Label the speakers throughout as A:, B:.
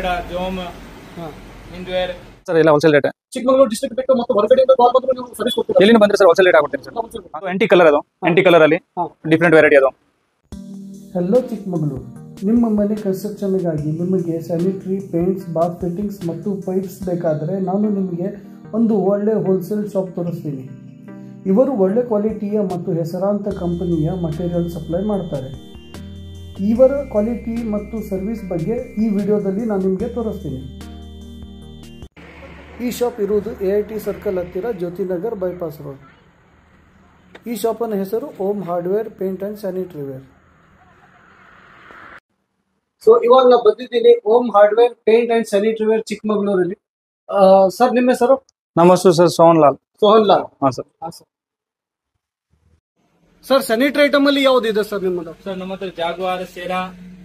A: ಒನೆಡಾ ಜೋಮ್ ಇಂಡ್ವೇರ್
B: sir ಎಲ್ಲ wholesale rate.
C: Chikkamagaluru district ಬಿಟ್ಟು ಮತ್ತು ಹೊರಗಡೆಯಿಂದ ಕಾಲ್ ಬಂದ್ರೆ ನೀವು ಸರ್ವಿಸ್ ಕೊಡ್ತೀರಾ?
B: ಎಲ್ಲಿಂದ ಬಂದ್ರೆ ಸರ್ ಹೋಲ್ಸೇಲ್ ರೇಟ್ ಆಗ್ಬಿಡ್ತೀನಿ ಸರ್. ಅದು ಎಂಟಿ ಕಲರ್, ಅದು ಎಂಟಿ ಕಲರ್ ಅಲ್ಲಿ ಡಿಫ್ರೆಂಟ್ ವೆರೈಟಿ ಅದು.
D: ಹೆಲೋ ಚಿಕ್ಕಮಗಳೂರು, ನಿಮ್ಮ ಮನೆ ಕನ್ಸ್ಟ್ರಕ್ಷನ್ಗಾಗಿ ನಿಮಗೆ ಸ್ಯಾನಿಟರಿ ಪೇಂಟ್ಸ್, ಬಾತ್ ಫಿಟ್ಟಿಂಗ್ಸ್ ಮತ್ತು ಪೈಪ್ಸ್ ಬೇಕಾದರೆ ನಾನು ನಿಮಗೆ ಒಂದು ಒಳ್ಳೆ ಹೋಲ್ಸೇಲ್ ಶಾಪ್ ತೋರಿಸ್ತೀನಿ. ಇವರು ಒಳ್ಳೆ ಕ್ವಾಲಿಟಿಯ ಮತ್ತು ಹೆಸರಾಂತ ಕಂಪನಿಯ ಮಟೀರಿಯಲ್ ಸಪ್ಲೈ ಮಾಡ್ತಾರೆ. ಇವರ ಕ್ವಾಲಿಟಿ ಮತ್ತು ಸರ್ವಿಸ್ ಬಗ್ಗೆ ಈ ವಿಡಿಯೋದಲ್ಲಿ ನಾನು ನಿಮಗೆ ತೋರಿಸ್ತೀನಿ. ಈ ಶಾಪ್ ಇರುವುದು AIT ಸರ್ಕಲ್ ಹತ್ತಿರ ಜ್ಯೋತಿನಗರ್ ಬೈಪಾಸ್ ರೋಡ್. ಈ ಶಾಪನ ಹೆಸರು Om hardware paint and sanitary ware. So ಇವಾಗ ನಾವು ಬಂದಿದ್ದೀನಿ Om hardware paint and sanitary ware ಚಿಕ್ಕಮಗಳೂರಲ್ಲಿ. ಸರ್ ನಿಮ್ಮ ಹೆಸರು?
B: ನಮ್ಮ ಹೆಸರು ಸರ್ ಸೋಹನ್ ಲಾಲ್.
D: ಸೋಹನ್ ಲಾಲ್.
B: ಹಾಂ ಸರ್.
D: ಸರ್ ಸ್ಯಾನಿಟರಿ ಐಟಮ್ ಅಲ್ಲಿ ಯಾವ್ದಿದೆ ಸರ್ ನಿಮ್ಮದು?
A: ಸರ್ ನಮ್ಮ ಹತ್ರ ಜಾಗ್ವಾರ್, ಸೇರಾ,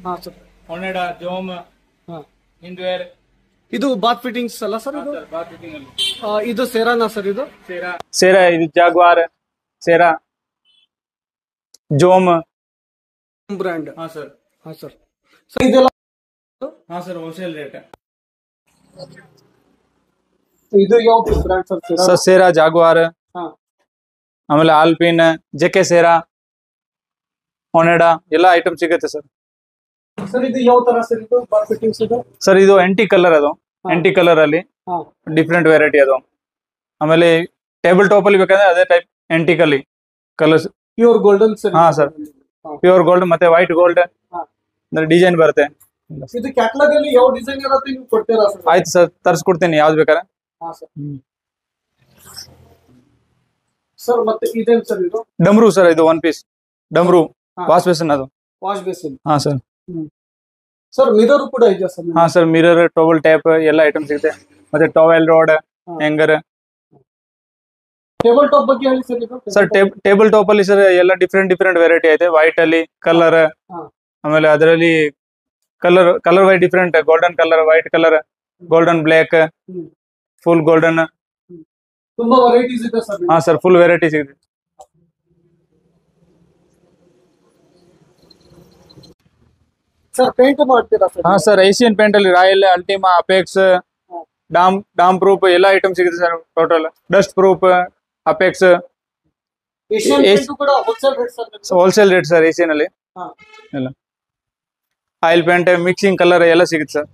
D: ಹಾಂ ಸರ್.
A: ಒನೆಡಾ ಜೋಮ್
D: ಹಾಂ,
A: ಇಂಡ್ವೇರ್.
D: ಇದು ಬಾತ್ ಫಿಟ್ಟಿಂಗ್ಸ್ ಅಲ್ಲ ಸರ್? ಇದು
A: ಬಾತ್ ಫಿಟ್ಟಿಂಗ್ ಅಲ್ಲಿ
D: ಇದು ಸೇರಾನಾ ಸರ್? ಇದು
B: ಸೇರಾ, ಇದು ಜಾಗ್ವಾರ್, ಸೇರಾ, ಜೋಮ್
D: ಬ್ರ್ಯಾಂಡ್.
A: ಹಾಂ ಸರ್.
D: ಹಾಂ ಸರ್. ಸೊ ಇದೆಲ್ಲ
A: ಹಾಂ ಸರ್ ಹೋಲ್ಸೇಲ್ ರೇಟ್.
D: ಇದು ಯಾವ ಬ್ರ್ಯಾಂಡ್ ಸರ್?
B: ಸರ್ ಸೇರಾ, ಜಾಗ್ವಾರ್,
D: ಹಾಂ,
B: ಆಮೇಲೆ ಆಲ್ಪಿನ್, ಜೆಕೆ ಸೇರಾ, ಒನೆಡಾ ಎಲ್ಲ ಐಟಮ್ ಸಿಗುತ್ತೆ ಸರ್.
D: ಸರ್ ಇದು ಯಾವ ತರ ಸರ್? ಇದು ಬಾತ್ ಫಿಟ್ಟಿಂಗ್ಸ್ ಇದು
B: ಸರ್ ಇದು ಎಂಟಿ ಕಲರ್, ಅದು ಎಂಟಿ ಕಲರ್ ಅಲ್ಲಿ
D: ಹಾಂ,
B: ಡಿಫ್ರೆಂಟ್ ವೆರೈಟಿ ಅದು. ಆಮೇಲೆ ಟೇಬಲ್ ಟಾಪ್ ಅಲ್ಲಿ ಬೇಕಂದ್ರೆ ಅದೇ ಟೈಪ್ ಎಂಟಿಕಲ್ಲಿ ಕಲರ್ಸ್.
D: Pure golden sir?
B: ಹಾಂ ಸರ್, ಪ್ಯೂರ್ ಗೋಲ್ಡ್ ಮತ್ತೆ ವೈಟ್ ಗೋಲ್ಡ್
D: ಹಾಂ.
B: ಅಂದ್ರೆ ಡಿಸೈನ್ ಬರುತ್ತೆ.
D: ಇದು ಕ್ಯಾಟಲಾಗ್ ಅಲ್ಲಿ ಯಾವ ಡಿಸೈನ್ ಇರುತ್ತೆ ನೀವು ಕೊಡ್ತೀರಾ ಸರ್?
B: ಆಯ್ತು ಸರ್, ತರಿಸ್ಕೊಡ್ತೀನಿ ಯಾವ್ದು ಬೇಕಾದ್ರೆ.
D: ಹಾಂ ಸರ್. ಸರ್ ಮತ್ತೆ ಇದೇನು ಸರ್? ಇದು
B: ಡಮ್ರು ಸರ್, ಇದು ಒನ್ ಪೀಸ್ ಡಮ್ರು ವಾಶ್ ಬೇಸಿನ್ ಅದು.
D: Wash basin.
B: ಹಾಂ ಸರ್.
D: ಸರ್ ಮಿರರ್ ಕೂಡ ಇದೆಯಾ ಸರ್?
B: ಹಾಂ ಸರ್, ಮಿರರ್, ಟೋಬಲ್ ಟ್ಯಾಪ್ ಎಲ್ಲ ಐಟಮ್ ಸಿಗುತ್ತೆ. ಮತ್ತೆ towel rod, hanger.
D: Table top ಬಗ್ಗೆ ಹೇಳಿ ಸರ್. ಇದು
B: ಸರ್ ಟೇಬಲ್ ಟಾಪ್ ಅಲ್ಲಿ ಸರ್ ಎಲ್ಲ ಡಿಫ್ರೆಂಟ್ ವೆರೈಟಿ ಐತೆ. ವೈಟ್ ಅಲ್ಲಿ ಕಲರ್, ಆಮೇಲೆ ಅದರಲ್ಲಿ colour white different, golden colour, white colour, golden black, full golden,
D: ತುಂಬಾ ವೆರೈಟೀಸ್ ಇದೆ ಸರ್.
B: ಹಾಂ ಸರ್, ಫುಲ್ ವೆರೈಟಿ ಸಿಗುತ್ತೆ.
D: ಸರ್ ಪೇಂಟ್ ಮಾಡ್ತೀರಾ ಸರ್?
B: ಹಾಂ ಸರ್, ಏಷಿಯನ್ ಪೇಂಟ್ ಅಲ್ಲಿ Royale, Ultima, Apex, damp proof ಎಲ್ಲ ಐಟಮ್ ಸಿಗುತ್ತೆ sir. Total dust proof, Apex
D: Asian paint ಕೂಡ wholesale rate sir?
B: Wholesale rate sir Asian ಅಲ್ಲಿ.
D: ಹಾಂ,
B: ಎಲ್ಲ ಆಯಿಲ್ ಪೇಂಟ್, ಮಿಕ್ಸಿಂಗ್ ಕಲರ್ ಎಲ್ಲ ಸಿಗುತ್ತೆ ಸರ್.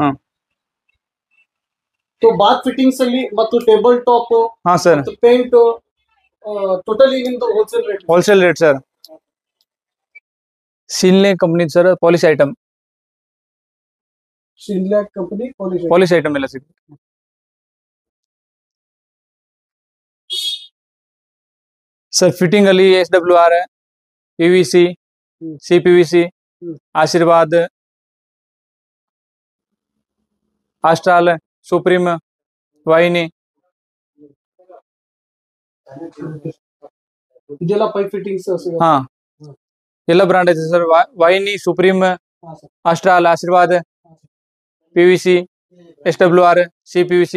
B: ಹಾಂ.
D: ಸೊ ಬಾತ್ ಫಿಟ್ಟಿಂಗ್ಸ್ ಅಲ್ಲಿ ಮತ್ತು ಟೇಬಲ್ ಟಾಪ್,
B: ಹಾಂ ಸರ್,
D: ಪೇಂಟ್ ಟೋಟಲಿ ನಿಮ್ದು wholesale rate?
B: Wholesale rate sir. ಶಿನ್ಲೆ ಕಂಪ್ನಿ ಸರ್, ಪಾಲಿಶ್ ಐಟಮ್,
D: ಶಿನ್ಲೆ ಕಂಪನಿ
B: ಪಾಲಿಶ್ ಐಟಮ್ ಎಲ್ಲ ಸಿಗುತ್ತೆ. ಸರ್ ಫಿಟ್ಟಿಂಗ್ ಅಲ್ಲಿ SWR, PVC, CPVC, Ashirvad, Astral, Supreme, ವೈನಿ
D: ಇದೆಲ್ಲ ಪೈಪ್ ಫಿಟ್ಟಿಂಗ್ಸ್ ಸಿಗುತ್ತೆ?
B: ಹಾ, ಎಲ್ಲ ಬ್ರಾಂಡ್ ಐತೆ ಸರ್. ವೈನಿ, Supreme, Astral, Ashirvad, PVC, SWR, CPVC,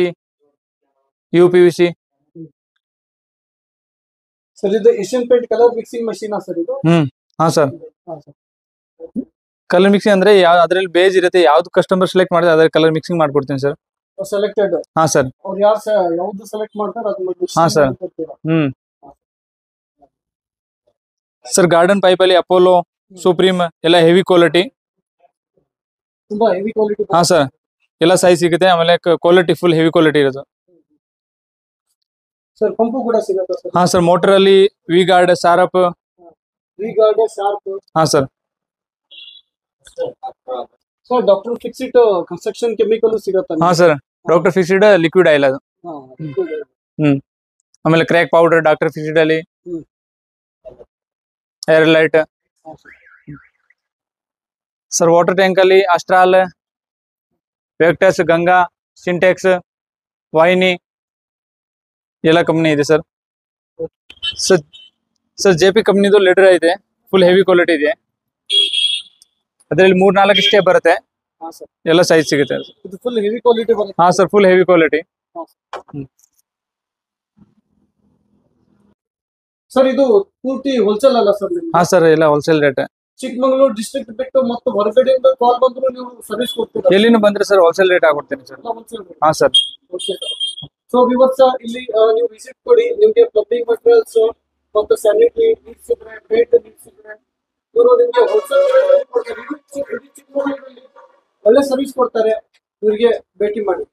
B: UPVC.
D: Sir ಇದು Asian paint colour mixing machine sir ಇದು?
B: ಹಾಂ ಸರ್. ಕಲರ್ ಮಿಕ್ಸಿಂಗ್ ಅಂದ್ರೆ ಅದ್ರಲ್ಲಿ ಬೇಜ್ ಇರುತ್ತೆ, ಯಾವ್ದು ಕಸ್ಟಮರ್ ಸೆಲೆಕ್ಟ್ ಮಾಡಿದ್ರೆ ಅದ್ರ ಕಲರ್ ಮಿಕ್ಸಿಂಗ್ ಮಾಡ್ಕೊಡ್ತೀನಿ ಸರ್.
D: ಸೆಲೆಕ್ಟೆಡ್?
B: ಹಾಂ ಸರ್.
D: ಅವ್ರು ಯಾವ್ದು ಸೆಲೆಕ್ಟ್ ಮಾಡ್ತಾರೆ ಅದು?
B: ಹಾಂ ಸರ್. ಸರ್ ಗಾರ್ಡನ್ ಪೈಪ್ ಅಲ್ಲಿ ಅಪೋಲೋ, ಸುಪ್ರೀಮ್ ಎಲ್ಲ ಹೆವಿ ಕ್ವಾಲಿಟಿ.
D: ತುಂಬಾ ಹೆವಿ ಕ್ವಾಲಿಟಿ?
B: ಹಾಂ ಸರ್, ಎಲ್ಲ ಸೈಜ್ ಸಿಗುತ್ತೆ. ಆಮೇಲೆ ಕ್ವಾಲಿಟಿ ಫುಲ್ ಹೆವಿ ಕ್ವಾಲಿಟಿ ಇರುತ್ತೆ
D: ಸರ್. ಪಂಪು ಕೂಡ ಸಿಗುತ್ತೆ ಸರ್?
B: ಹಾಂ ಸರ್, ಮೋಟರ್ ಅಲ್ಲಿ ವಿ ಗಾರ್ಡ್, ಸಾರಪ್.
D: ಶಾರ್ಪ್?
B: ಹಾಂ sir.
D: Sir doctor Fixit construction chemical ಸಿಗುತ್ತೆ?
B: ಹಾಂ sir, doctor Fixit liquid oil ಅದು. ಆಮೇಲೆ ಕ್ರ್ಯಾಕ್ ಪೌಡರ್, ಡಾಕ್ಟರ್ ಫಿಕ್ಸಿಡ್ ಅಲ್ಲಿ, air light. Sir water tank ಅಲ್ಲಿ ಆಸ್ಟ್ರಾಲ್, ವೆಕ್ಟಸ್, ಗಂಗಾ, ಸಿಂಟೆಕ್ಸ್, ವೈನಿ ಎಲ್ಲ ಕಂಪ್ನಿ ಇದೆ ಸರ್. ಸರ್ JP ಕಂಪ್ನಿದು ಲೀಡರ್ ಇದೆ, ಫುಲ್ ಹೆವಿ ಕ್ವಾಲಿಟಿ ಇದೆ. ಅದರಲ್ಲಿ 3-4 ಸ್ಟೆಪ್ ಬರುತ್ತೆ, ಎಲ್ಲ ಸೈಜ್ ಸಿಗುತ್ತೆ.
D: ಇದು ಫುಲ್ ಹೆವಿ ಕ್ವಾಲಿಟಿ ಬರುತ್ತೆ?
B: ಹಾಂ sir, full heavy quality.
D: Sir ಇದು ಪೂರ್ತಿ ಹೋಲ್ಸೇಲ್ ಅಲ್ಲ ಸರ್?
B: ಹಾಂ ಸರ್, ಎಲ್ಲ ಹೋಲ್ಸೇಲ್ ರೇಟ್.
C: ಚಿಕ್ಕಮಗಳೂರು ಡಿಸ್ಟ್ರಿಕ್ಟ್ ಬಿಟ್ಟು ಮತ್ತೆ ಹೊರಗಡೆಯಿಂದ ಕಾಲ್ ಬಂದ್ರು ನೀವು ಸರ್ವಿಸ್ ಕೊಡ್ತೀರಾ?
B: ಎಲ್ಲಿಂದ ಬಂದ್ರೆ ಸರ್ ಹೋಲ್ಸೇಲ್ ರೇಟ್ ಆಗ್ಬಿಡ್ತೀನಿ ಸರ್. ಹಾ ಸರ್.
C: ಸೊ ವಿವರ್ಸ್ ಇಲ್ಲಿ ನೀವು ವಿಸಿಟ್ ಕೊಡಿ, ನಿಮ್ಗೆ ಪ್ಲಂಬಿಂಗ್ ಮಟೀರಿಯಲ್ಸ್ ಮತ್ತು ಸ್ಯಾನಿಟರಿ ನೀಡ್ಸ್ ಇದ್ರೆ, ಪೇಂಟ್ ನೀಡ್ಸ್ ಇದ್ರೆ ಇವರು ನಿಮ್ಗೆ ಹೋಲ್ಸೇಲ್ ಕೊಡ್ತಾರೆ. ಒಳ್ಳೆ ಸರ್ವಿಸ್ ಕೊಡ್ತಾರೆ, ಇವರಿಗೆ ಭೇಟಿ ಮಾಡಿ.